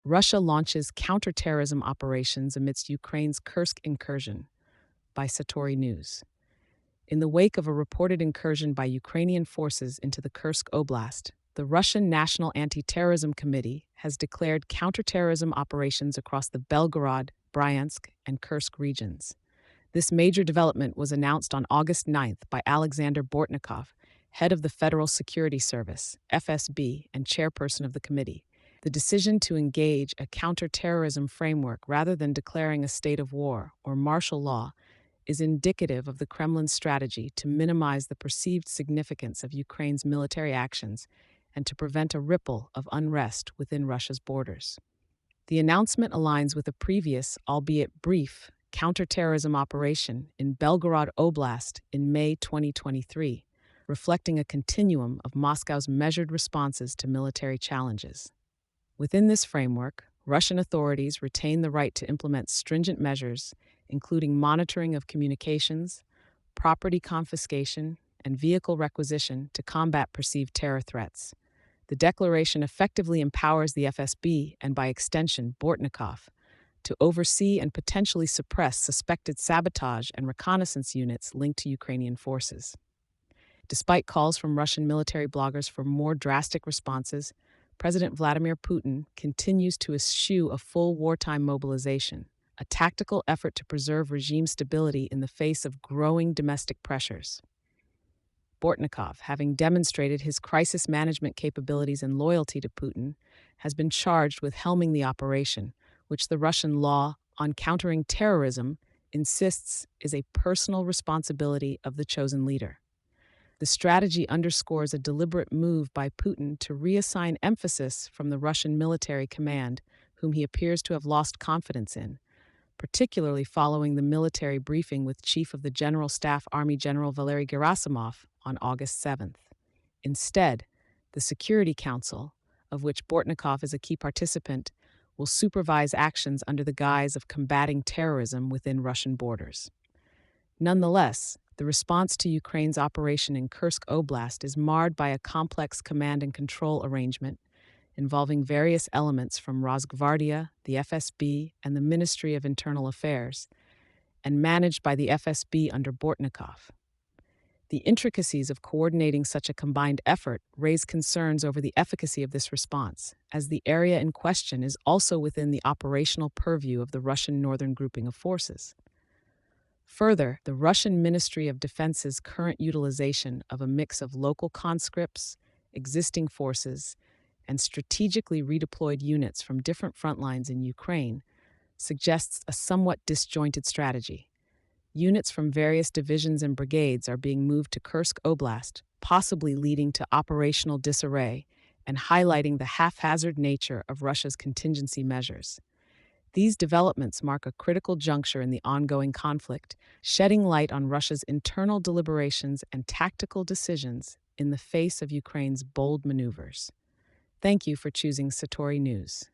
Russia launches counterterrorism operations amidst Ukraine's Kursk Incursion, by Satori News. In the wake of a reported incursion by Ukrainian forces into the Kursk Oblast, the Russian National Anti-Terrorism Committee has declared counterterrorism operations across the Belgorod, Bryansk, and Kursk regions. This major development was announced on August 9th by Alexander Bortnikov, head of the Federal Security Service, FSB, and chairperson of the committee. The decision to engage a counterterrorism framework rather than declaring a state of war or martial law is indicative of the Kremlin's strategy to minimize the perceived significance of Ukraine's military actions and to prevent a ripple of unrest within Russia's borders. The announcement aligns with a previous, albeit brief, counterterrorism operation in Belgorod Oblast in May 2023, reflecting a continuum of Moscow's measured responses to military challenges. Within this framework, Russian authorities retain the right to implement stringent measures, including monitoring of communications, property confiscation, and vehicle requisition to combat perceived terror threats. The declaration effectively empowers the FSB and, by extension, Bortnikov, to oversee and potentially suppress suspected sabotage and reconnaissance units linked to Ukrainian forces. Despite calls from Russian military bloggers for more drastic responses, President Vladimir Putin continues to eschew a full wartime mobilization, a tactical effort to preserve regime stability in the face of growing domestic pressures. Bortnikov, having demonstrated his crisis management capabilities and loyalty to Putin, has been charged with helming the operation, which the Russian law on countering terrorism insists is a personal responsibility of the chosen leader. The strategy underscores a deliberate move by Putin to reassign emphasis from the Russian military command, whom he appears to have lost confidence in, particularly following the military briefing with Chief of the General Staff Army General Valery Gerasimov on August 7th. Instead, the Security Council, of which Bortnikov is a key participant, will supervise actions under the guise of combating terrorism within Russian borders. Nonetheless, the response to Ukraine's operation in Kursk Oblast is marred by a complex command and control arrangement involving various elements from Rosgvardia, the FSB, and the Ministry of Internal Affairs, and managed by the FSB under Bortnikov. The intricacies of coordinating such a combined effort raise concerns over the efficacy of this response, as the area in question is also within the operational purview of the Russian Northern Grouping of Forces. Further, the Russian Ministry of Defense's current utilization of a mix of local conscripts, existing forces, and strategically redeployed units from different front lines in Ukraine suggests a somewhat disjointed strategy. Units from various divisions and brigades are being moved to Kursk Oblast, possibly leading to operational disarray and highlighting the haphazard nature of Russia's contingency measures. These developments mark a critical juncture in the ongoing conflict, shedding light on Russia's internal deliberations and tactical decisions in the face of Ukraine's bold maneuvers. Thank you for choosing Satori News.